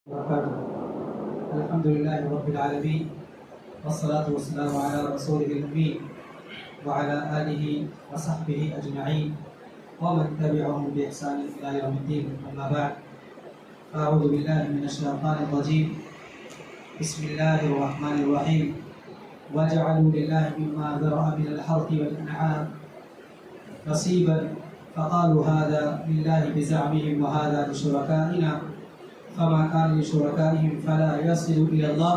وبركاته. الحمد لله رب العالمين والصلاة والسلام على رسوله الأمين وعلى آله وصحبه أجمعين ومن تبعهم بإحسان إلى يوم الدين. أما بعد، أعوذ بالله من الشيطان الرجيم. بسم الله الرحمن الرحيم. وجعلوا لله مما ذرأ من الحرث والأنعام نصيبا فقالوا هذا لله بزعمهم وهذا لشركائنا فما كان لشركائهم فلا يصل إلى الله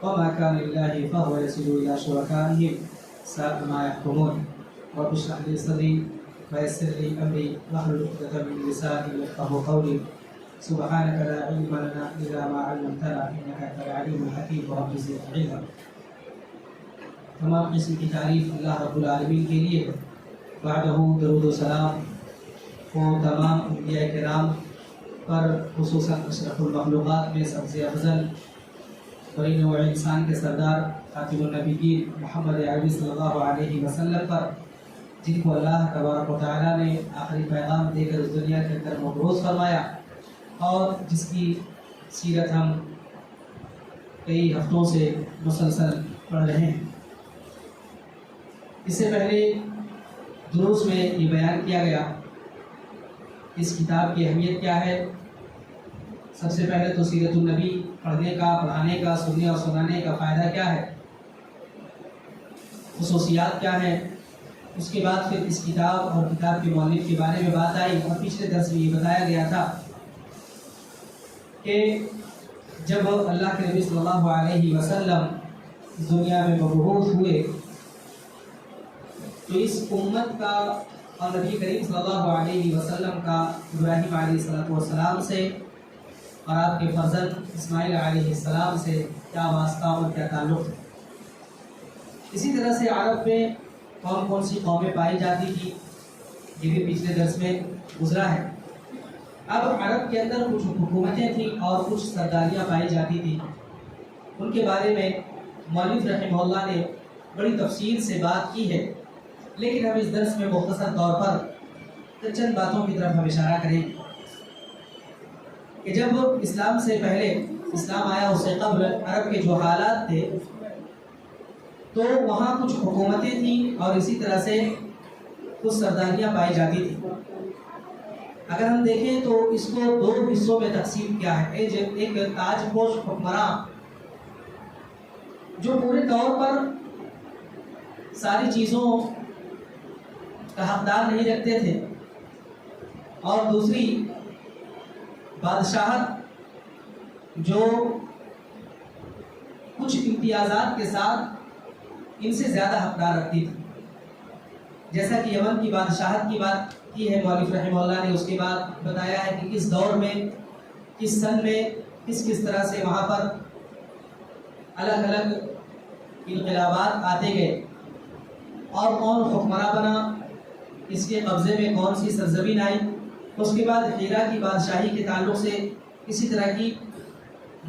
وما كان لله فهو يصل إلى شركائهم ساء ما يحكمون. رب اشرح لي صدري ويسر لي أمري واحلل عقدة من لساني يفقهوا قولي. سبحانك لا علم لنا إلا ما علمتنا إنك أنت العليم الحكيم. رب زدني علما. تمام قسم کی تعریف اللہ رب العالمین کے لیے، بعدہ درود و سلام وہ تمام انبیاء کرام پر، خصوصاً اشرف المخلوقات میں سب سے افضل بڑی نوع انسان کے سردار خاتم النبیین محمد عربی صلی اللہ علیہ وسلم پر، جن کو اللہ تبارک و تعالیٰ نے آخری پیغام دے کر اس دنیا کے اندر مبعوث فرمایا، اور جس کی سیرت ہم کئی ہفتوں سے مسلسل پڑھ رہے ہیں۔ اس سے پہلے دروس میں یہ بیان کیا گیا اس کتاب کی اہمیت کیا ہے۔ سب سے پہلے تو سیرت النبی پڑھنے کا، پڑھانے کا، سننے اور سنانے کا فائدہ کیا ہے، خصوصیات کیا ہیں۔ اس کے بعد پھر اس کتاب اور کتاب کے مؤلف کے بارے میں بات آئی، اور پچھلے درس میں یہ بتایا گیا تھا کہ جب اللہ کے نبی صلی اللہ علیہ وسلم اس دنیا میں مبعوث ہوئے تو اس امت کا اور نبی کریم صلی اللہ علیہ وسلم کا ابراہیم علیہ السلام سے اور آپ کے فرزند اسماعیل علیہ السلام سے کیا واسطہ اور کیا تعلق ہے۔ اسی طرح سے عرب میں کون کون سی قومیں پائی جاتی تھی، یہ بھی پچھلے درس میں گزرا ہے۔ اب عرب کے اندر کچھ حکومتیں تھیں اور کچھ سرداریاں پائی جاتی تھیں، ان کے بارے میں مؤلف رحمہ اللہ نے بڑی تفصیل سے بات کی ہے، لیکن ہم اس درس میں مختصر طور پر چند باتوں کی طرف ہم اشارہ کریں کہ جب اسلام سے پہلے، اسلام آیا اس سے قبل عرب کے جو حالات تھے تو وہاں کچھ حکومتیں تھیں اور اسی طرح سے کچھ سرداریاں پائی جاتی تھیں۔ اگر ہم دیکھیں تو اس کو دو حصوں میں تقسیم کیا ہے۔ ایک تاج پوش حکمراں جو پورے طور پر ساری چیزوں کا حقدار نہیں رکھتے تھے، اور دوسری بادشاہت جو کچھ امتیازات کے ساتھ ان سے زیادہ حقدار رکھتی تھی، جیسا کہ یمن کی بادشاہت کی بات کی ہے مؤلف رحمہ اللہ نے۔ اس کے بعد بتایا ہے کہ کس دور میں، کس سن میں کس طرح سے وہاں پر الگ الگ انقلابات آتے گئے اور کون حکمراں بنا، اس کے قبضے میں کون سی سرزمین آئی۔ اس کے بعد ہیرا کی بادشاہی کے تعلق سے اسی طرح کی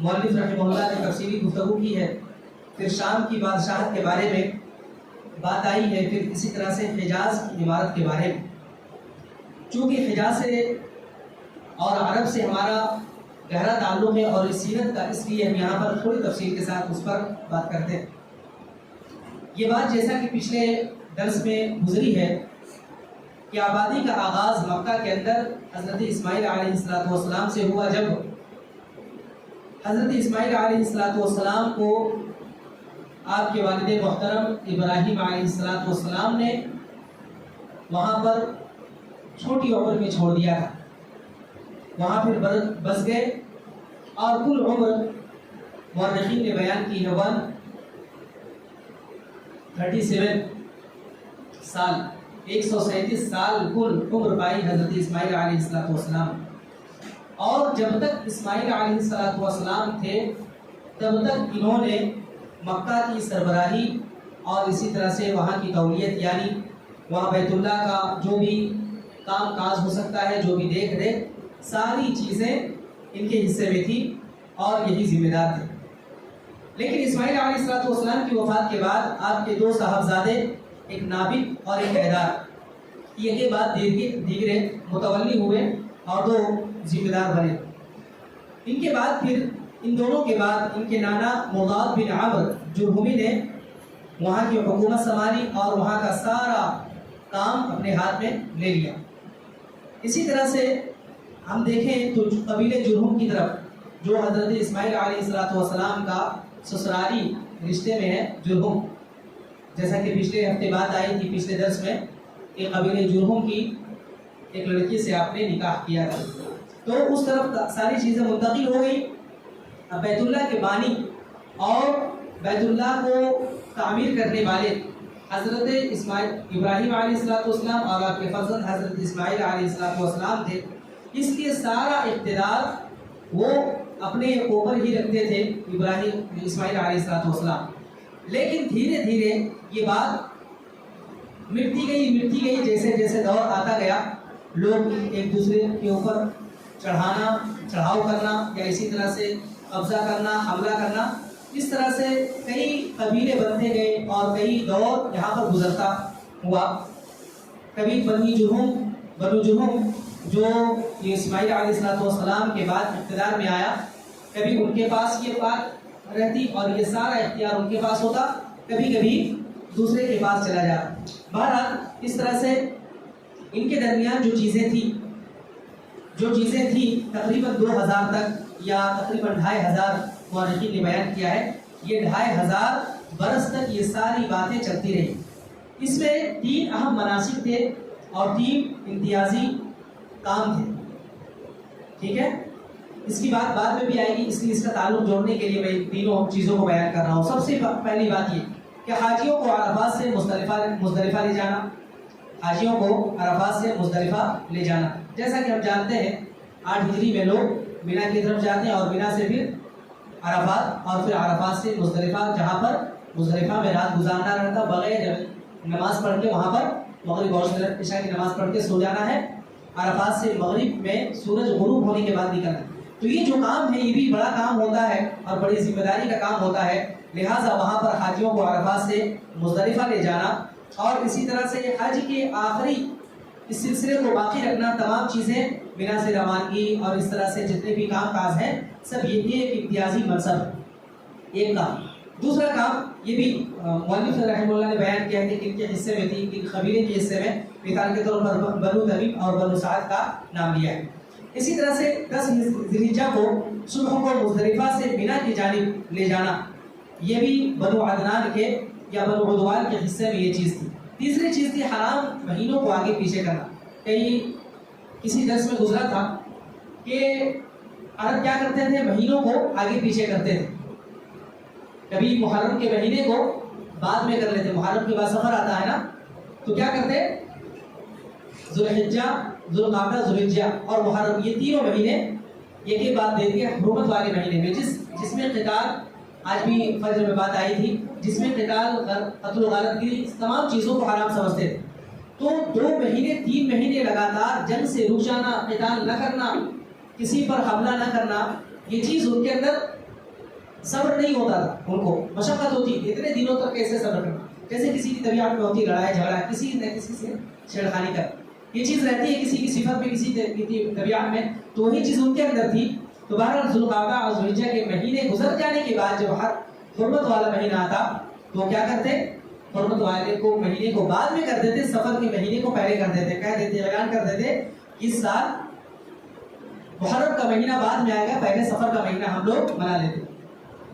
مؤلف رحمہ اللہ نے تفصیلی گفتگو کی ہے۔ پھر شام کی بادشاہت کے بارے میں بات آئی ہے، پھر اسی طرح سے حجاز کی عمارت کے بارے میں۔ چونکہ حجاز سے اور عرب سے ہمارا گہرا تعلق ہے اور اس سیرت کا، اس لیے ہم یہاں پر تھوڑی تفصیل کے ساتھ اس پر بات کرتے ہیں۔ یہ بات جیسا کہ پچھلے درس میں گزری ہے کہ آبادی کا آغاز مکہ کے اندر حضرت اسماعیل علیہ السلام سے ہوا، جب حضرت اسماعیل علیہ السلام کو آپ کے والد محترم ابراہیم علیہ السلام نے وہاں پر چھوٹی عمر میں چھوڑ دیا تھا، وہاں پھر بس گئے، اور کل عمر مورخین نے بیان کی ہے 137 سال، 137 سال کل عمر پائی حضرت اسماعیل علیہ السلام۔ اور جب تک اسماعیل علیہ السلام تھے تب تک انہوں نے مکہ کی سربراہی اور اسی طرح سے وہاں کی تولیت، یعنی وہاں بیت اللہ کا جو بھی کام کاج ہو سکتا ہے، جو بھی دیکھ ریکھ، ساری چیزیں ان کے حصے میں تھی اور یہی ذمہ دار تھے۔ لیکن اسماعیل علیہ السلام کی وفات کے بعد آپ کے دو صاحبزادے، ایک نابغ اور ایک حیدر، یہ کے بعد دیگرے متولی ہوئے اور دو ذمہ دار بنے۔ ان کے بعد پھر ان دونوں کے بعد ان کے نانا مغاد بن عمرو جرہمی نے وہاں کی حکومت سنبھالی اور وہاں کا سارا کام اپنے ہاتھ میں لے لیا۔ اسی طرح سے ہم دیکھیں تو قبیلے جرہم کی طرف جو حضرت اسماعیل علیہ السلام کا سسرالی رشتے میں ہے جرہم، جیسا کہ پچھلے ہفتے بات آئی تھی پچھلے درس میں کہ قبیلے جرہم کی ایک لڑکی سے آپ نے نکاح کیا تھا، تو اس طرف ساری چیزیں منتقل ہو گئی۔ اب بیت اللہ کے بانی اور بیت اللہ کو تعمیر کرنے والے حضرت ابراہیم علیہ السلام اور آپ کے فرزند حضرت اسماعیل علیہ السلام تھے، اس لیے سارا اقتدار وہ اپنے اوپر ہی رکھتے تھے اسماعیل علیہ السلام۔ لیکن دھیرے دھیرے یہ بات مٹتی گئی جیسے جیسے دور آتا گیا، لوگ ایک دوسرے کے اوپر چڑھاؤ کرنا یا اسی طرح سے قبضہ کرنا، حملہ کرنا، اس طرح سے کئی قبیلے بنتے گئے اور کئی دور یہاں پر گزرتا ہوا۔ کبھی بنو جرہم جو یہ اسماعیل علیہ السلام کے بعد اقتدار میں آیا، کبھی ان کے پاس یہ بات رہتی اور یہ سارا اختیار ان کے پاس ہوتا، کبھی کبھی دوسرے کے پاس چلا جاتا۔ بہرحال اس طرح سے ان کے درمیان جو چیزیں تھیں تقریباً 2000 تک یا تقریباً 2500 مورخین نے بیان کیا ہے، یہ 2500 برس تک یہ ساری باتیں چلتی رہی۔ اس میں 3 اہم مناسب تھے اور 3 امتیازی کام تھے، ٹھیک ہے؟ اس کی بات بعد میں بھی آئے گی، اس لیے اس کا تعلق جوڑنے کے لیے میں تینوں چیزوں کو بیان کر رہا ہوں۔ سب سے پہلی بات یہ کہ حاجیوں کو عرفات سے مزدلفہ لے جانا، حاجیوں کو عرفات سے مزدلفہ لے جانا، جیسا کہ ہم جانتے ہیں 8 ہجری میں لوگ مینا کی طرف جاتے ہیں اور مینا سے پھر عرفات اور پھر عرفات سے مزدلفہ، جہاں پر مزدلفہ میں رات گزارنا رہتا، بغیر نماز پڑھ کے وہاں پر مغرب اور عشاء کی نماز پڑھ کے سو جانا ہے، عرفات سے مغرب میں سورج غروب ہونے کے بعد نکلنا۔ تو یہ جو کام ہے یہ بھی بڑا کام ہوتا ہے اور بڑی ذمہ داری کا کام ہوتا ہے، لہٰذا وہاں پر حاجیوں کو عرفات سے مزدلفہ لے جانا اور اسی طرح سے حج کے آخری اس سلسلے کو باقی رکھنا، تمام چیزیں مینا سے روانگی اور اس طرح سے جتنے بھی کام کاج ہیں سب یہ ایک امتیازی منصب ہے، ایک کام۔ دوسرا کام یہ بھی مؤلف رحمہ اللہ نے بیان کیا ہے کہ کن کے حصے میں تھی، کن قبیلے کے حصے میں، مثال کے طور پر بنو تمیم اور بنو سعد کا نام لیا ہے۔ اسی طرح سے 10 ذی الحجہ کو صبح کو مزدلفہ سے مینا کی جانب لے جانا، یہ بھی بنو عدنان کے یا بنو عدوان کے حصے میں یہ چیز تھی۔ تیسری چیز تھی حرام مہینوں کو آگے پیچھے کرنا۔ کسی درس میں گزرا تھا کہ عرب کیا کرتے تھے، مہینوں کو آگے پیچھے کرتے تھے، کبھی محرم کے مہینے کو بعد میں کر لیتے، محرم کے بعد سفر آتا ہے نا، تو کیا کرتے، ذوالحجہ، ذوالقعدہ، ذوالحجہ اور محرم، یہ تینوں مہینے ایک بعد دے دیا حرمت والے مہینے میں، جس میں قتال، آج بھی فجر میں بات آئی تھی، جس میں قتال، قتل و غارت گری، تمام چیزوں کو حرام سمجھتے تھے۔ تو 2 مہینے 3 مہینے لگاتار جنگ سے رک جانا، قتال نہ کرنا، کسی پر حملہ نہ کرنا، یہ چیز ان کے اندر صبر نہیں ہوتا تھا، ان کو مشقت ہوتی تھی اتنے دنوں تک کیسے صبر کرنا، جیسے کسی کی طبیعت میں ہوتی لڑائی جھگڑا، کسی نہ کسی سے چھیڑخانی کر، یہ چیز رہتی ہے کسی کی صفت میں، کسی کی طبیعت میں، تو وہی چیز ان کے اندر تھی۔ تو بہرحال ذوالقعدہ اور ذوالحجہ کے مہینے گزر جانے کے بعد جب ہر حرمت والا مہینہ آتا تو کیا کرتے، حرمت والے کو مہینے کو بعد میں کر دیتے، سفر کے مہینے کو پہلے کر دیتے، کہہ دیتے، اعلان کر دیتے اس سال محرم کا مہینہ بعد میں آئے گا، پہلے سفر کا مہینہ ہم لوگ منا لیتے،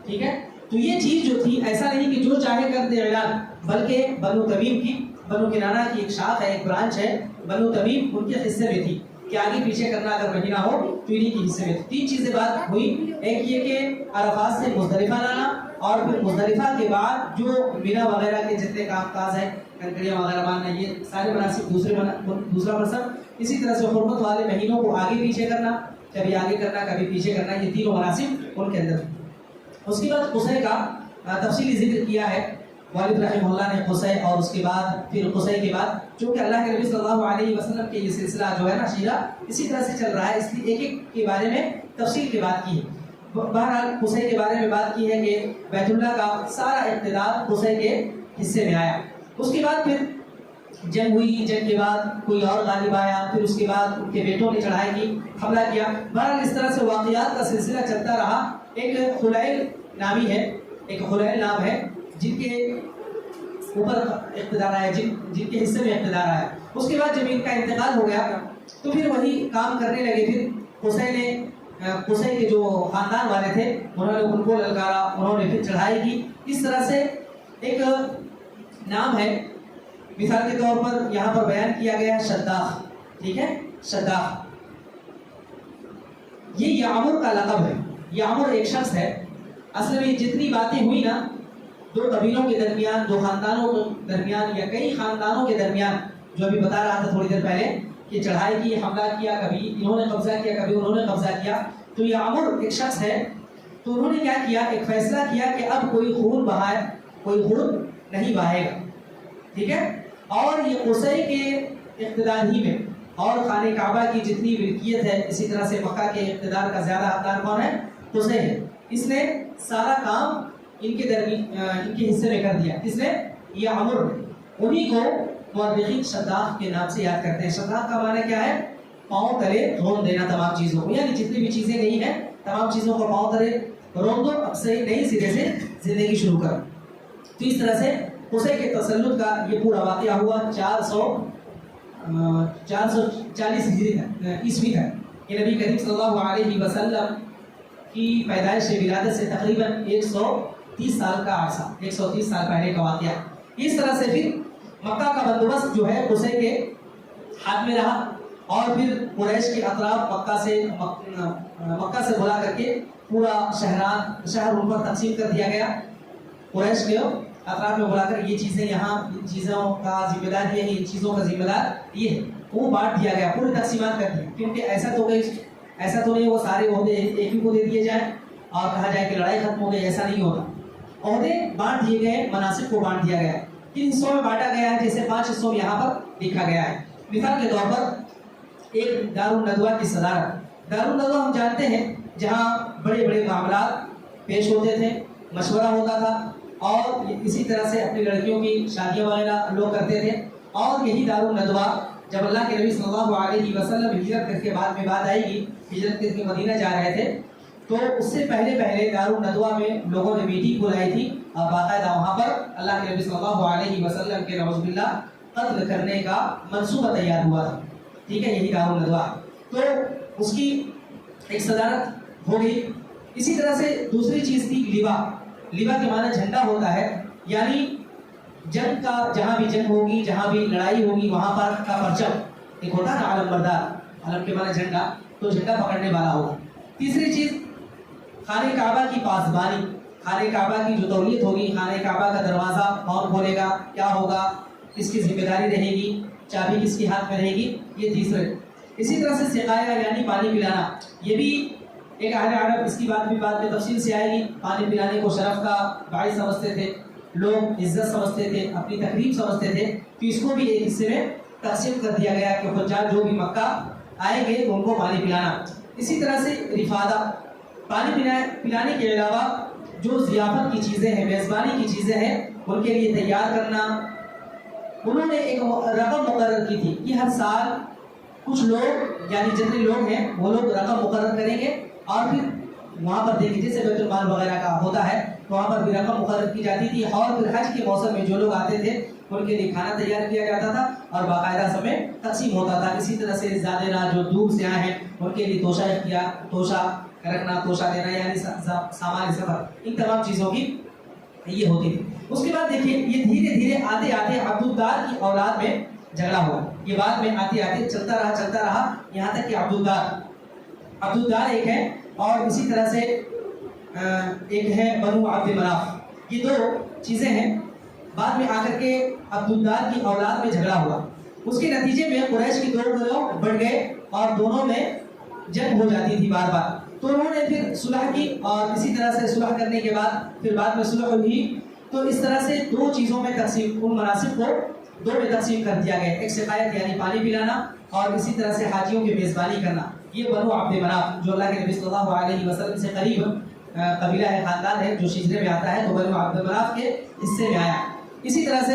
ٹھیک ہے۔ تو یہ چیز جو تھی، ایسا نہیں کہ جو چاہے کر دے اعلان، بلکہ بنو تمیم کی، بنو کنانہ کی ایک شاخ ہے، ایک برانچ ہے بنو تمیم، ان کے حصے میں تھی کہ آگے پیچھے کرنا اگر مہینہ ہو تو انہی کے حصے میں تھی۔ 3 چیزیں بات ہوئی، ایک یہ کہ عرفات سے مزدلفہ لانا، اور پھر مزدلفہ کے بعد جو مینا وغیرہ کے جتنے کام کاج ہیں، کنکریاں وغیرہ ماننا، یہ سارے مناسب دوسرا منصب۔ اسی طرح سے حرمت والے مہینوں کو آگے پیچھے کرنا، کبھی آگے کرنا کبھی پیچھے کرنا، یہ تینوں مناسب ان کے اندر۔ اس کے بعد قصے کا تفصیلی ذکر کیا ہے والد رحمہ اللہ نے، قصے اور اس کے بعد پھر قصے کے بعد، چونکہ اللہ کے نبی صلی اللہ علیہ وسلم کے یہ سلسلہ جو ہے نا شیرہ اسی طرح سے چل رہا ہے، اس لیے ایک کے بارے میں تفصیل کی بات کی ہے۔ بہرحال قصے کے بارے میں بات کی ہے کہ بیت اللہ کا سارا اقتدار قصے کے حصے میں آیا۔ اس کے بعد پھر جنگ ہوئی، جنگ کے بعد کوئی اور غالب آیا، پھر اس کے بعد ان کے بیٹوں نے چڑھائی کی، حملہ کیا. بہرحال اس طرح سے واقعات کا سلسلہ چلتا رہا. ایک خلیل نامی ہے، ایک خلیل نام ہے جن کے اوپر اقتدار آیا، جن کے حصے میں اقتدار آیا. اس کے بعد جب ان کا انتقال ہو گیا تو پھر وہی کام کرنے لگے. پھر قصی کے جو خاندان والے تھے انہوں نے ان کو للکارا، انہوں نے پھر چڑھائی کی. اس طرح سے ایک نام ہے، مثال کے طور پر یہاں پر بیان کیا گیا شداخ. ٹھیک ہے، شداخ یہ یعمر کا لقب ہے. یعمر ایک شخص ہے. اصل میں جتنی باتیں ہوئی نا دو قبیلوں کے درمیان، دو خاندانوں کے درمیان یا کئی خاندانوں کے درمیان، جو ابھی بتا رہا تھا تھوڑی دیر پہلے کہ چڑھائی کی، حملہ کیا، کبھی انہوں نے قبضہ کیا، کبھی انہوں نے قبضہ کیا. تو یعمر ایک شخص ہے. تو انہوں نے کیا کیا، ایک فیصلہ کیا کہ اب کوئی خون نہیں بہائے گا. ٹھیک ہے. اور یہ قصی کے اقتدار ہی میں، اور خانہ کعبہ کی جتنی ملکیت ہے، اسی طرح سے مکہ کے اقتدار کا زیادہ حقدار کون ہے؟ قصی ہے. اس نے سارا کام ان کے حصے میں کر دیا. اس نے یعمر، انہی کو مورخین شداخ کے نام سے یاد کرتے ہیں. شداخ کا معنی کیا ہے؟ پاؤں تلے رون دینا تمام چیزوں کو، یعنی جتنی بھی چیزیں نہیں ہیں تمام چیزوں کو پاؤں تلے رون دو، اب صحیح نئی سرے سے زندگی شروع کرو. تو اس طرح سے قصی کے تسلط کا یہ پورا واقعہ ہوا 440 عیسوی تک. یہ نبی کریم صلی اللہ علیہ وسلم کی پیدائش سے ولادت سے تقریباً 130 سال کا عرصہ، 130 سال پہلے کا واقعہ. اس طرح سے پھر مکہ کا بندوبست جو ہے قصی کے ہاتھ میں رہا، اور پھر قریش کے اطراف مکہ سے بلا کر کے پورا شہر ان پر تقسیم کر دیا گیا. قریش کے اطراف میں بلا کر یہ چیزیں یہاں، ان چیزوں کا ذمہ دار یہ ہے، ان چیزوں کا ذمہ دار یہ ہے، وہ بانٹ دیا گیا، پوری تقسیمات کر دی. کیونکہ ایسا تو نہیں وہ سارے عہدے ایک ہی کو دے دیے جائیں اور کہا جائے کہ لڑائی ختم ہو گئی، ایسا نہیں ہوتا. عہدے بانٹ دیے گئے، مناصب کو بانٹ دیا گیا. کن حصوں میں بانٹا گیا ہے؟ جیسے 5 حصوں میں یہاں پر لکھا گیا ہے. مثال کے طور پر ایک دارالندوہ کی صدارت. دارالندوہ ہم جانتے ہیں جہاں بڑے بڑے معاملات پیش ہوتے تھے، مشورہ ہوتا تھا، اور اسی طرح سے اپنی لڑکیوں کی شادیاں وغیرہ لوگ کرتے تھے. اور یہی دارالندوہ جب اللہ کے نبی صلی اللہ علیہ وسلم ہجرت کر کے بعد میں بات آئے گی، ہجرت کر کے مدینہ جا رہے تھے، تو اس سے پہلے دارالندوہ میں لوگوں نے میٹنگ بلائی تھی، اور باقاعدہ وہاں پر اللہ کے نبی صلی اللہ علیہ وسلم کے نعوذ باللہ قتل کرنے کا منصوبہ تیار ہوا تھا. ٹھیک ہے، یہی دارالندوہ. تو اس کی ایک صدارت ہو گئی. اسی طرح سے دوسری چیز تھی لوا. لوا کے معنی جھنڈا ہوتا ہے، یعنی جنگ کا، جہاں بھی جنگ ہوگی، جہاں بھی لڑائی ہوگی، وہاں پر کا پرچم ایک ہوتا ہے نا، علم بردار. علم کے معنی جھنڈا، تو جھنڈا پکڑنے والا ہوگا. تیسری چیز خانہ کعبہ کی پاسبانی. خانہ کعبہ کی جو تولیت ہوگی، خانہ کعبہ کا دروازہ کون کھولے گا، کیا ہوگا، اس کی ذمہ داری رہے گی، چابی کس کے ہاتھ میں رہے گی، یہ تیسرے. اسی طرح سے سقایا یعنی پانی پلانا. یہ بھی ایک اہل عرب، اس کی بات بھی بعد میں تفصیل سے آئے گی. پانی پلانے کو شرف کا باعث سمجھتے تھے لوگ، عزت سمجھتے تھے، اپنی تقریب سمجھتے تھے. تو اس کو بھی ایک حصے میں تقسیم کر دیا گیا کہ حجاج جو بھی مکہ آئیں گے تو ان کو پانی پلانا. اسی طرح سے رفادہ، پانی پلانے کے علاوہ جو ضیافت کی چیزیں ہیں، میزبانی کی چیزیں ہیں، ان کے لیے تیار کرنا. انہوں نے ایک رقم مقرر کی تھی کہ ہر سال کچھ لوگ، یعنی جتنے لوگ ہیں وہ لوگ رقم مقرر کریں گے، اور پھر وہاں پر دیکھیں جیسے بیت المال وغیرہ کا ہوتا ہے، وہاں پر بھی رقم مقرر کی جاتی تھی. اور پھر حج کے موسم میں جو لوگ آتے تھے ان کے لیے کھانا تیار کیا جاتا تھا اور باقاعدہ سمے تقسیم ہوتا تھا. اسی طرح سے زادیرہ جو دور سے آئے ہیں ان کے لیے توشہ رکھنا، توشہ دینا، یعنی سامان سفر، ان تمام چیزوں کی یہ ہوتی تھی. اس کے بعد دیکھیے یہ دھیرے دھیرے آتے آتے عبدالدار کی اولاد میں جھگڑا ہوا. یہ بعد میں آتے آتے چلتا رہا یہاں تک کہ عبدالدار ایک ہے، اور اسی طرح سے ایک ہے بنو عبد مناف. یہ دو چیزیں ہیں. بعد میں آ کر کے عبدالدار کی اولاد میں جھگڑا ہوا. اس کے نتیجے میں قریش کے 2 گروہ بڑھ گئے اور دونوں میں جنگ ہو جاتی تھی بار بار. تو انہوں نے پھر صلح کی، اور اسی طرح سے صلح کرنے کے بعد پھر بعد میں صلح ہوئی. تو اس طرح سے 2 چیزوں میں تقسیم، ان مناسب کو 2 میں تقسیم کر دیا گیا. ایک سقایت یعنی پانی پلانا، اور اسی طرح سے حاجیوں کی میزبانی کرنا. یہ بنو عبد مناف جو اللہ کے نبی صلی اللہ علیہ وسلم سے قریب قبیلہ ہے، خاندان ہے جو شجرے میں آتا ہے، تو بنو عبد مناف کے حصے میں آیا. اسی طرح سے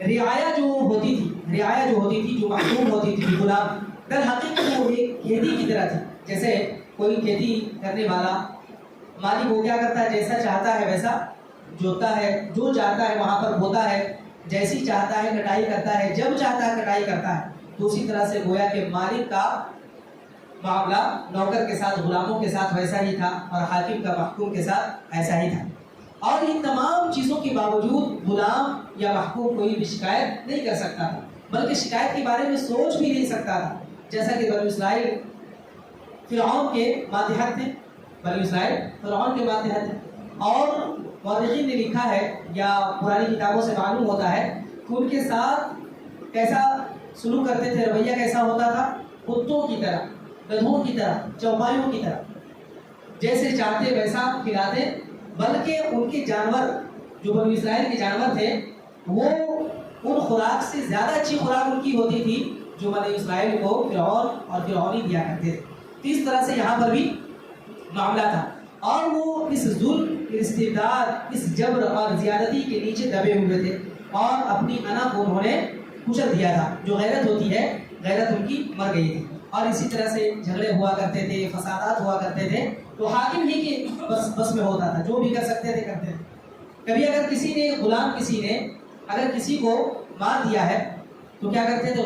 رعایا جو ہوتی تھی جو محکوم ہوتی تھی غلام، در حقیقت وہ ایک کھیتی کی طرح تھی. جیسے کوئی کھیتی کرنے والا مالک وہ کیا کرتا ہے، جیسا چاہتا ہے ویسا جوتتا ہے، جو چاہتا ہے وہاں پر بوتا ہے، جیسی چاہتا ہے کٹائی کرتا ہے، جب چاہتا ہے کٹائی کرتا ہے. تو اسی طرح سے گویا کہ مالک کا معاملہ نوکر کے ساتھ، غلاموں کے ساتھ ویسا ہی تھا، اور حاکم کا محکوم کے ساتھ ایسا ہی تھا. اور ان تمام چیزوں کے باوجود غلام یا محکوم کوئی بھی شکایت نہیں کر سکتا تھا، بلکہ شکایت کے بارے میں سوچ بھی نہیں سکتا تھا. جیسا کہ بنو اسرائیل فرعون کے ماتحت تھے، اور مورخین نے لکھا ہے یا پرانی کتابوں سے معلوم ہوتا ہے کہ ان کے ساتھ کیسا سلوک کرتے تھے، رویہ کیسا ہوتا تھا، کتوں کی طرح، گدھوں کی طرح، چوپایوں کی طرح، جیسے چاہتے ویسا کھلاتے. بلکہ ان کے جانور جو بنو اسرائیل کے جانور تھے وہ ان خوراک سے زیادہ اچھی خوراک ان کی ہوتی تھی جو بنو اسرائیل کو فرعون اور فرعونی دیا کرتے تھے. تو اس طرح سے یہاں پر بھی معاملہ تھا، اور وہ اس ظلم، استبداد، اس جبر اور زیادتی کے نیچے دبے ہوئے تھے، اور اپنی انا کو انہوں نے کچل دیا تھا. جو غیرت ہوتی ہے، غیرت ان کی مر گئی تھی. اور اسی طرح سے جھگڑے ہوا کرتے تھے، فسادات ہوا کرتے تھے، تو حاکم ہی کے بس میں ہوتا تھا، جو بھی کر سکتے تھے کرتے تھے. کبھی اگر کسی نے اگر کسی کو مار دیا ہے تو کیا کرتے تھے،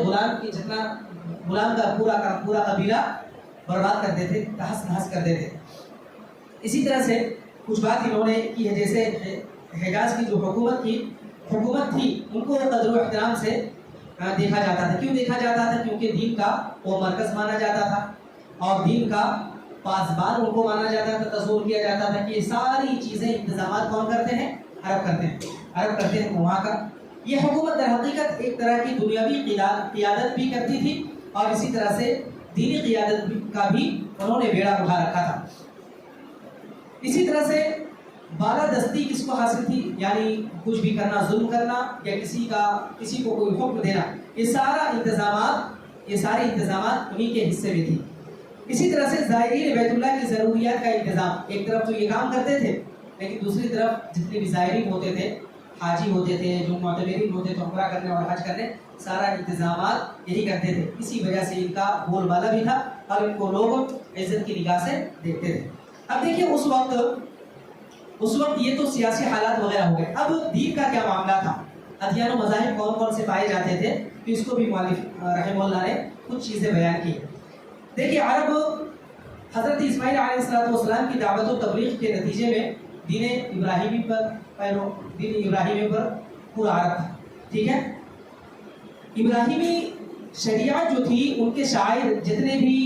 غلام کا پورا قبیلہ برباد کر دیتے، تہس نہس کر دیتے. اسی طرح سے کچھ بات انہوں نے کی ہے، جیسے حجاز کی جو حکومت تھی ان کو قدر و احترام سے دیکھا جاتا تھا. کیوں دیکھا جاتا تھا؟ کیونکہ دین کا وہ مرکز مانا جاتا تھا، اور دین کا پاسبان ان کو مانا جاتا تھا. تصور کیا جاتا تھا کہ یہ ساری چیزیں، انتظامات کون کرتے ہیں؟ عرب کرتے ہیں وہاں کا. یہ حکومت در حقیقت ایک طرح کی دنیاوی قیادت بھی کرتی تھی، اور اسی طرح سے دینی قیادت کا بھی انہوں نے بیڑا اٹھا رکھا تھا. اسی طرح سے بالادستی کس کو حاصل تھی، یعنی کچھ بھی کرنا، ظلم کرنا، یا کسی کو کوئی حکم دینا، یہ سارے انتظامات انہی کے حصے میں تھی. اسی طرح سے زائرین بیت اللہ کی ضروریات کا انتظام، ایک طرف تو یہ کام کرتے تھے، لیکن دوسری طرف جتنے بھی زائرین ہوتے تھے، حاجی ہوتے تھے، جو معتمرین ہوتے تھے عمرہ کرنے اور حج کرنے، سارا انتظامات یہی کرتے تھے. اسی وجہ سے ان کا بول بالا بھی تھا، اور ان کو لوگ عزت کی نگاہ سے دیکھتے تھے. اب دیکھیے اس وقت یہ تو سیاسی حالات وغیرہ ہو گئے. اب دین کا کیا معاملہ تھا، ادیان و مذاہب کون کون سے پائے جاتے تھے، تو اس کو بھی مؤلف رحمہ اللہ نے کچھ چیزیں بیان کی. دیکھیے عرب حضرت اسماعیل علیہ السلام کی دعوت و تبلیغ کے نتیجے میں دین ابراہیمی پر پورا عرب تھا. ٹھیک ہے، ابراہیمی شریعت جو تھی، ان کے شاعر جتنے بھی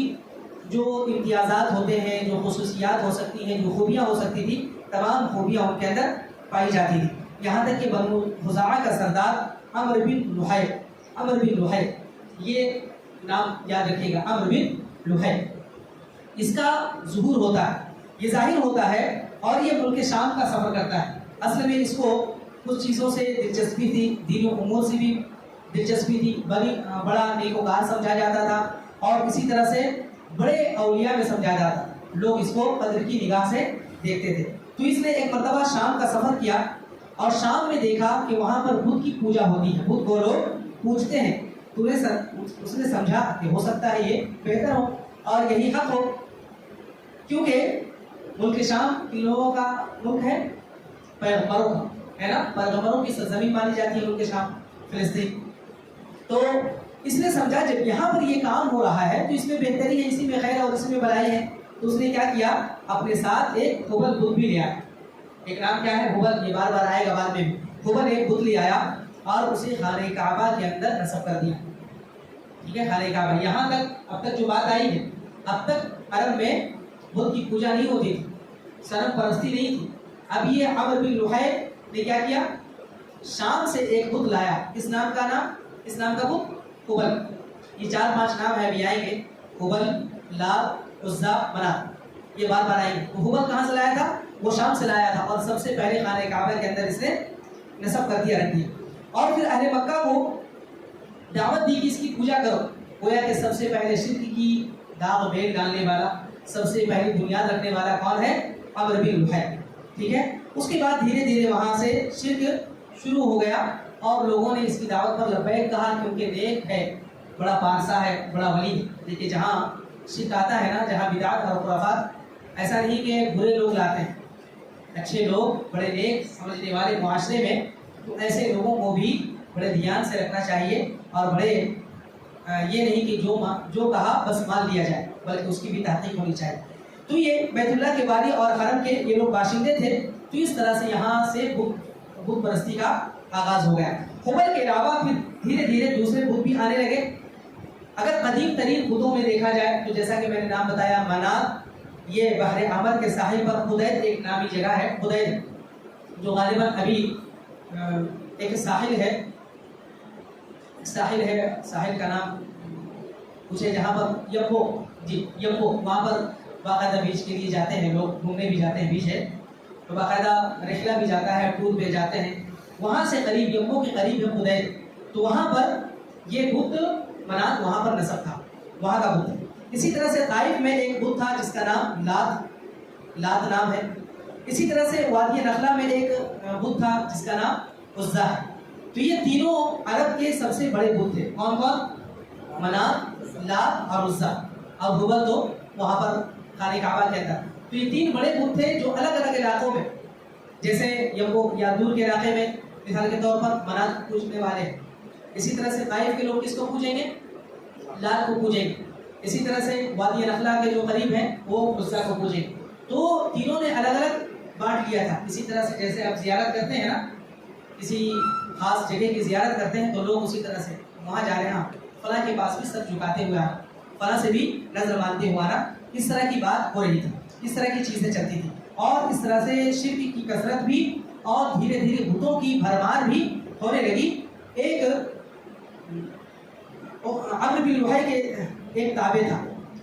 جو امتیازات ہوتے ہیں، جو خصوصیات ہو سکتی ہیں، جو خوبیاں ہو سکتی تھی، تمام خوبیاں ان کے اندر پائی جاتی تھی. یہاں تک کہ بنو خزاعہ کا سردار عمرو بن لحی، یہ نام یاد رکھیے گا، عمرو بن لحی، اس کا ظہور ہوتا ہے، یہ ظاہر ہوتا ہے، اور یہ ملک شام کا سفر کرتا ہے. اصل میں اس کو کچھ چیزوں سے دلچسپی تھی، دین و امور سے بھی دلچسپی تھی، بڑا نیکوکار سمجھا جاتا تھا، اور اسی طرح سے بڑے اولیاء میں سمجھا جاتا تھا. لوگ اس کو قدر کی نگاہ سے دیکھتے تھے. تو اس نے ایک مرتبہ شام کا سفر کیا، اور شام میں دیکھا کہ وہاں پر بدھ کی پوجا ہوتی ہے، بدھ کو لوگ پوجتے ہیں. تو اس نے سمجھا کہ ہو سکتا ہے یہ بہتر ہو اور یہی حق ہو، کیونکہ ملک شام کن لوگوں کا ملک ہے؟ پیغمبروں کا ہے نا، پیغمبروں کی سرزمین مانی جاتی ہے ملک شام، فلسطین. تو اس نے سمجھا جب یہاں پر یہ کام ہو رہا ہے تو اس میں بہتری ہے، اسی میں خیر اور اسی میں بھلائی ہے. تو اس نے کیا کیا، اپنے ساتھ ایک ہبل بت بھی لے آیا. ایک نام کیا ہے، ہبل، یہ بار بار آئے گا بعد میں. ہبل ایک بت لے آیا اور اسے خانہ کعبہ کے اندر نصب کر دیا. ٹھیک ہے، خانہ کعبہ. یہاں تک اب تک جو بات آئی ہے، اب تک عرب میں بت کی پوجا نہیں ہوتی تھی، صنم پرستی نہیں تھی. اب یہ عمرو بن لحی نے کیا کیا، شام سے ایک بت لایا. اس نام کا بت ہبل. یہ 4-5 نام ہے، ابھی آئیں گے، ہبل، لات، عزا، منات، یہ بار بار آئیں گے. وہ ہبل کہاں سے لایا تھا؟ وہ شام سے لایا تھا، اور سب سے پہلے خانہ کعبہ کے اندر اس نے نصب کر دیا، رکھ دیا. اور پھر اہل مکہ کو دعوت دی کہ اس کی پوجا کرو. گویا کہ سب سے پہلے شرک کی داغ بیل ڈالنے والا، سب سے پہلی بنیاد رکھنے والا کون ہے؟ عمرو بن لحی. ٹھیک ہے، اس کے بعد دھیرے دھیرے وہاں سے شرک شروع ہو گیا اور لوگوں نے اس کی دعوت پر لبیک کہا کیونکہ نیک ہے، بڑا پارسا ہے، بڑا ولی ہے۔ دیکھیے جہاں شرک آتا ہے نا، جہاں بدعت اور خرافات، ایسا نہیں کہ برے لوگ لاتے ہیں، اچھے لوگ بڑے نیک سمجھنے والے معاشرے میں، تو ایسے لوگوں کو بھی بڑے دھیان سے رکھنا چاہیے اور بڑے یہ نہیں کہ جو کہا بس مان لیا جائے، بلکہ اس کی بھی تحقیق ہونی چاہیے۔ تو یہ بیت اللہ کے بانی اور حرم کے یہ لوگ باشندے تھے، تو اس طرح سے یہاں سے بت پرستی کا آغاز ہو گیا۔ ہبل کے علاوہ پھر دھیرے دھیرے دوسرے بت بھی آنے لگے۔ اگر قدیم ترین بتوں میں دیکھا جائے تو جیسا کہ میں نے نام بتایا منات، یہ بحر احمر کے ساحل پر خدید ایک نامی جگہ ہے، خدید جو غالباً ابھی ایک ساحل ہے، ساحل کا نام پوچھے جہاں پر یمبو، وہاں پر باقاعدہ بیچ کے لیے جاتے ہیں لوگ، گھومنے بھی جاتے ہیں، بیچ ہے تو باقاعدہ رحلہ بھی جاتا ہے، ٹور پہ جاتے ہیں، وہاں سے قریب یمبو کے قریب ہے خدید، تو وہاں پر یہ بت منات وہاں پر نصب تھا، وہاں کا بت ہے۔ اسی طرح سے طائف میں ایک بت تھا جس کا نام لات نام ہے۔ اسی طرح سے وادی نخلا میں ایک بت تھا جس کا نام عزا ہے۔ تو یہ تینوں عرب کے سب سے بڑے بت تھے، کون کون؟ منات، لات اور عزا، اور ہبل تو وہاں پر خانہ کعبہ کے اندر۔ تو یہ تین بڑے بت تھے جو الگ الگ علاقوں میں، جیسے یمبو یا دور کے علاقے میں مثال کے طور پر منات پوجنے والے ہیں، اسی طرح سے طائف کے لوگ کس کو پوجیں گے؟ لات کو پوجیں گے، اسی طرح سے وادی نخلا کے جو قریب ہیں وہ عزا کو پوجیں گے۔ تو تینوں نے الگ الگ بانٹ لیا تھا۔ اسی طرح سے جیسے آپ زیارت کرتے ہیں نا، کسی خاص جگہ کی زیارت کرتے ہیں تو لوگ اسی طرح سے وہاں جا رہے ہیں، فلاں کے پاس بھی سر جھکاتے ہوئے آنا، فلاں سے بھی نظر مانتے ہوئے آنا، اس طرح کی بات ہو رہی تھی، اس طرح کی چیزیں چلتی تھی، اور اس طرح سے شرک کی کثرت بھی اور دھیرے دھیرے بتوں کی بھرمار بھی ہونے لگی۔ ایک عمرو بن لوہی کے ایک تابع تھا،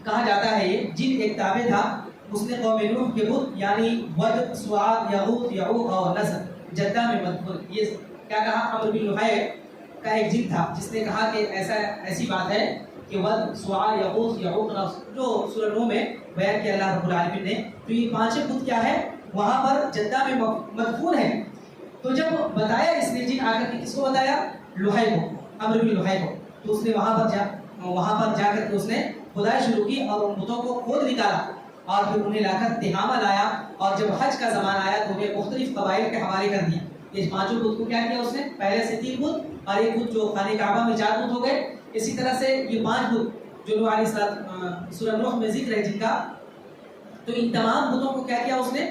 کہا جاتا ہے یہ جن ایک تابع تھا، اس نے قوم نوح کے بت یعنی ود، سواع، یغوث، یعوق اور نصر جدہ میں مدفون، یہ کیا کہا؟ عمرو بن لوہی کا ایک جن تھا جس نے کہا کہ ایسی بات ہے کہ ود، سواع، یغوث، یعوق، نصر جو سورہ نوح میں بیان کیا اللہ رب العالمین نے، تو یہ پانچ بت کیا ہے؟ وہاں پر جدہ میں مدفون ہے۔ تو جب بتایا اس نے جن آ کر کے، کس کو بتایا؟ لوہی کو، عمرو بن لوہی کو، تو اس نے وہاں پر جا کر کے اس نے کھدائی شروع کی اور ان بتوں کو کھود نکالا، اور پھر انہیں لا کر تہامہ لایا، اور جب حج کا زمانہ آیا تو انہیں مختلف قبائل کے حوالے کر دیا۔ یہ پانچوں بت کو کیا کیا اس نے؟ پہلے سے 3 بت اور ایک بت جو خانہ کعبہ میں 4 بت ہو گئے۔ اسی طرح سے یہ 5 بت جو نوح علیہ السلام سورہ نوح میں ذکر ہے جن کا، تو ان تمام بتوں کو کیا کیا اس نے؟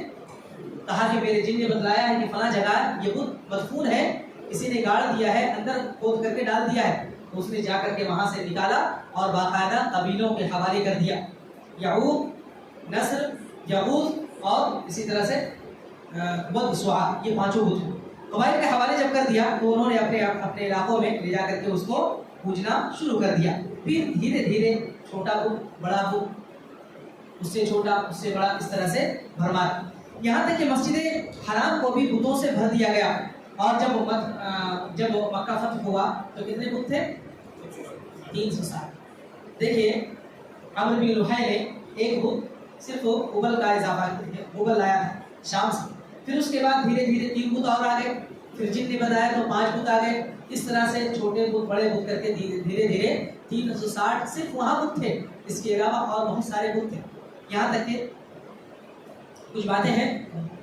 کہا کہ میرے جن نے بتلایا ہے کہ فلاں جگہ یہ بت مدفون ہے، کسی نے گاڑ دیا ہے، اندر کھود کر کے ڈال دیا ہے، تو اس نے جا کر کے وہاں سے نکالا اور باقاعدہ قبیلوں کے حوالے کر دیا۔ یعوق، نصر، یغوث اور اسی طرح سے ود، سواع، یہ پانچوں بت قبائل کے حوالے جب کر دیا تو انہوں نے اپنے علاقوں میں لے جا کر کے اس کو پوجنا شروع کر دیا۔ پھر دھیرے دھیرے چھوٹا بت، بڑا بت، اس سے چھوٹا، اس سے بڑا، اس طرح سے بھرمار، یہاں تک کہ مسجد حرام کو بھی بتوں سے بھر دیا گیا۔ اور جب مکہ فتح ہوا تو کتنے بت تھے؟ 360۔ دیکھیے عمرو بن لوہی نے ایک بت صرف ہبل کا اضافہ کیا، ہبل لایا تھا شام سے، پھر اس کے بعد دھیرے دھیرے 3 بت اور آ گئے، پھر جن نے بتایا تو 5 بت آ گئے، اس طرح سے چھوٹے بت بڑے بت کر کے دھیرے دھیرے 360 صرف وہاں بت تھے، اس کے علاوہ اور بہت سارے بت تھے، یہاں تک کہ کچھ باتیں ہیں۔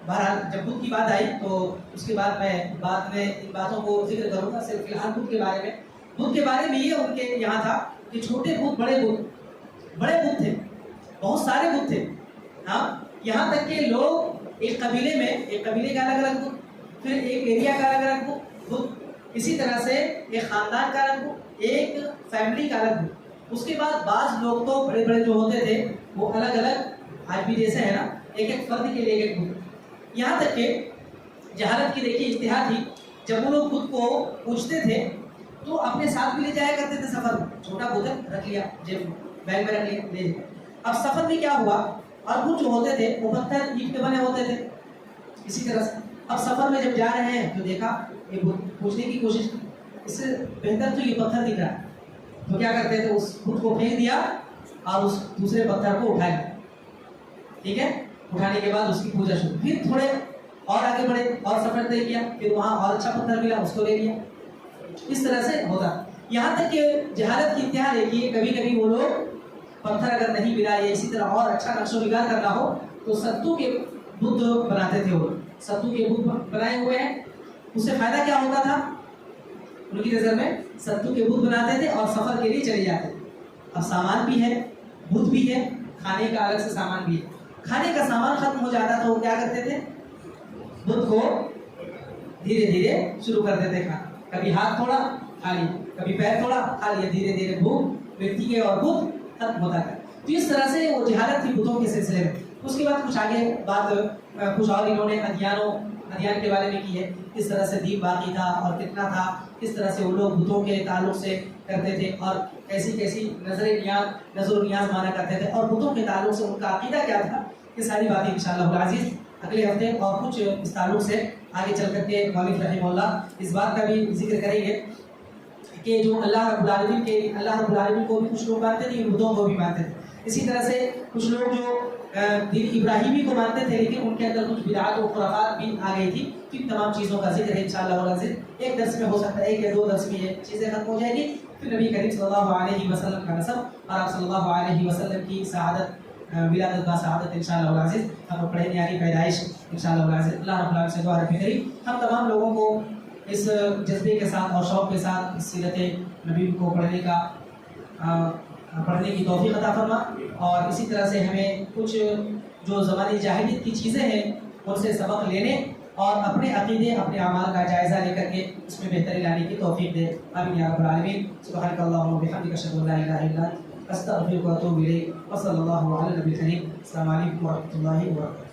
بہرحال جب بت کی بات آئی تو اس کے بعد میں ان باتوں کو ذکر کروں گا، صرف فی الحال بت کے بارے میں یہ ان کے یہاں تھا کہ چھوٹے بت بڑے بت تھے، بہت سارے بت تھے، ہاں، یہاں تک کہ لوگ ایک قبیلے کا الگ الگ بت، پھر ایک ایریا کا الگ الگ بت، اسی طرح سے ایک خاندان کا الگ بت، ایک فیملی کا الگ بت، اس کے بعد بعض لوگ تو بڑے بڑے جو ہوتے تھے وہ الگ الگ، آج بھی جیسے ہے نا ایک فرد کے لیے ایک بت، یہاں تک کہ جہالت کی دیکھیے انتہا تھی، جب وہ لوگ بت کو پوجتے تھے تو اپنے ساتھ بھی لے جایا کرتے تھے سفر میں، چھوٹا بت رکھ لیا جیب میں، بیگ میں رکھ لیا، لے لیا۔ اب سفر میں کیا ہوا، اور بت جو ہوتے تھے وہ پتھر اینٹ کے بنے ہوتے تھے، اسی طرح سے اب سفر میں جب جا رہے ہیں تو دیکھا یہ بت پوجنے کی کوشش کی، اس سے بہتر تو یہ پتھر دکھ رہا ہے، تو کیا کرتے تھے، اس بت کو پھینک دیا اور اس دوسرے پتھر کو اٹھا لیا، ٹھیک ہے، اٹھانے کے بعد اس کی پوجا شروع، پھر تھوڑے اور آگے بڑھے اور سفر طے کیا، پھر وہاں اور اچھا پتھر ملا اس کو لے لیا. اس طرح سے ہوتا. یہاں تک کہ جہالت کی انتہا دیکھیے، کبھی کبھی وہ لوگ پتھر اگر نہیں ملا یا اسی طرح اور اچھا نقش و نگار کرنا ہو تو ستو کے بت بناتے تھے. وہ ستو کے بت بنائے ہوئے ہیں، اس سے فائدہ کیا ہوتا تھا؟ ان کی نظر میں ستو کے بت بناتے تھے اور سفر کے لیے چلے جاتے تھے. اب سامان بھی ہے، بت بھی ہے، کھانے کا الگ سے سامان بھی ہے. کھانے کا سامان ختم ہو جاتا تو وہ کیا کرتے تھے؟ بت کو دھیرے دھیرے شروع کرتے تھے کھانا. کبھی ہاتھ تھوڑا کھا لیا، کبھی پیر تھوڑا کھا لیا، دھیرے دھیرے بھوک مٹتی کے اور بت ختم ہوتا ہے. تو اس طرح سے وہ جہالت تھی بتوں کے سلسلے میں. اس کے بعد کچھ آگے بات کچھ اور انہوں نے ادیان کے بارے میں کی ہے، کس طرح سے دین باقی تھا اور کتنا تھا، کس طرح سے وہ لوگ بتوں کے تعلق سے کرتے تھے اور کیسی کیسی نظر و نیاز مانا کرتے تھے اور بتوں کے تعلق سے ان کا عقیدہ کیا تھا. یہ ساری باتیں انشاءاللہ العزیز اگلے ہفتے اور کچھ اس تعلق سے آگے چل کر کے مولوی رحمہ اللہ اس بات کا بھی ذکر کریں گے کہ جو اللہ رب العالمین کو بھی کچھ لوگ مانتے تھے، بتوں کو بھی مانتے تھے. اسی طرح سے کچھ لوگ جو دین ابراہیمی کو مانتے تھے لیکن ان کے اندر کچھ بدعات و خرافات بھی آ گئی تھی. ان تمام چیزوں کا ذکر ہے انشاءاللہ العزیز. ایک درس میں ہو سکتا ہے، ایک یا دو درس میں یہ چیزیں ختم ہو جائے گی. پھر نبی کریم صلی اللہ علیہ وسلم کا نسب اور آپ صلی اللہ علیہ وسلم کی سعادت، ولادت با سعادت انشاءاللہ العزیز ہم پڑھیں گے. پیدائش انشاءاللہ العزیز. اللہ رب العالمین سے دعا رکھے کریم ہم تمام لوگوں کو اس جذبے کے ساتھ اور شوق کے ساتھ اس سیرت نبی کو پڑھنے کی توفیق عطا فرما. اور اسی طرح سے ہمیں کچھ جو زمانی جاہلیت کی چیزیں ہیں ان سے سبق لینے اور اپنے عقیدے اپنے اعمال کا جائزہ لے کر کے اس میں بہتری لانے کی توفیق دے. آمین یا رب العالمین. سبحانک اللہم و بحمدک اشہد ان لا الہ الا انت استغفرک و اتوب الیک. وصلی اللہ علی نبی الکریم. السلام علیکم و رحمۃ اللہ وبرکاتہ.